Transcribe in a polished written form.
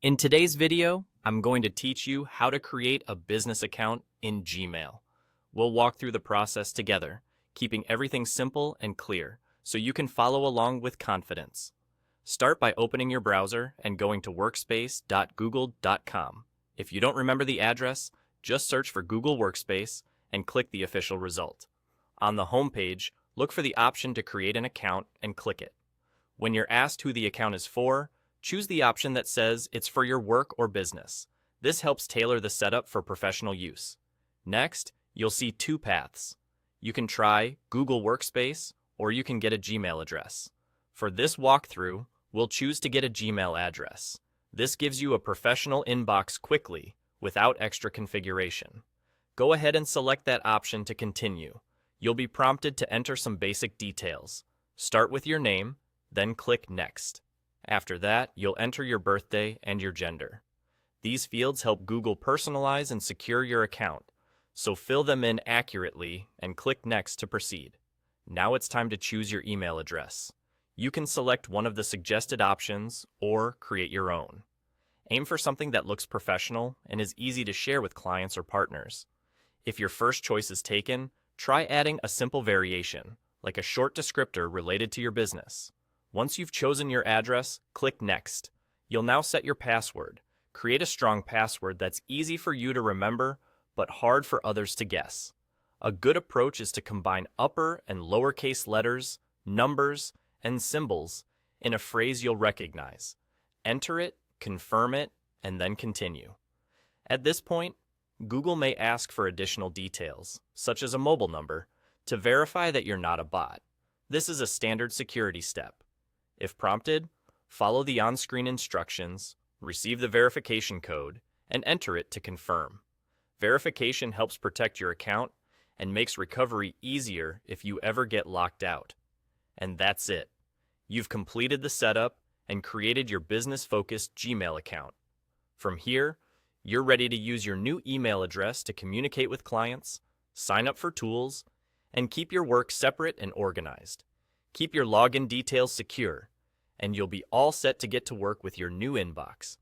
In today's video, I'm going to teach you how to create a business account in Gmail. We'll walk through the process together, keeping everything simple and clear so you can follow along with confidence. Start by opening your browser and going to workspace.google.com. If you don't remember the address, just search for Google Workspace and click the official result. On the home page, look for the option to create an account and click it. When you're asked who the account is for, choose the option that says it's for your work or business. This helps tailor the setup for professional use. Next, you'll see two paths. You can try Google Workspace or you can get a Gmail address. For this walkthrough, we'll choose to get a Gmail address. This gives you a professional inbox quickly without extra configuration. Go ahead and select that option to continue. You'll be prompted to enter some basic details. Start with your name, then click Next. After that, you'll enter your birthday and your gender. These fields help Google personalize and secure your account, so fill them in accurately and click Next to proceed. Now it's time to choose your email address. You can select one of the suggested options or create your own. Aim for something that looks professional and is easy to share with clients or partners. If your first choice is taken, try adding a simple variation, like a short descriptor related to your business. Once you've chosen your address, click Next. You'll now set your password. Create a strong password that's easy for you to remember, but hard for others to guess. A good approach is to combine upper and lowercase letters, numbers, and symbols in a phrase you'll recognize. Enter it, confirm it, and then continue. At this point, Google may ask for additional details, such as a mobile number, to verify that you're not a bot. This is a standard security step. If prompted, follow the on-screen instructions, receive the verification code, and enter it to confirm. Verification helps protect your account and makes recovery easier if you ever get locked out. And that's it. You've completed the setup and created your business-focused Gmail account. From here, you're ready to use your new email address to communicate with clients, sign up for tools, and keep your work separate and organized. Keep your login details secure, and you'll be all set to get to work with your new inbox.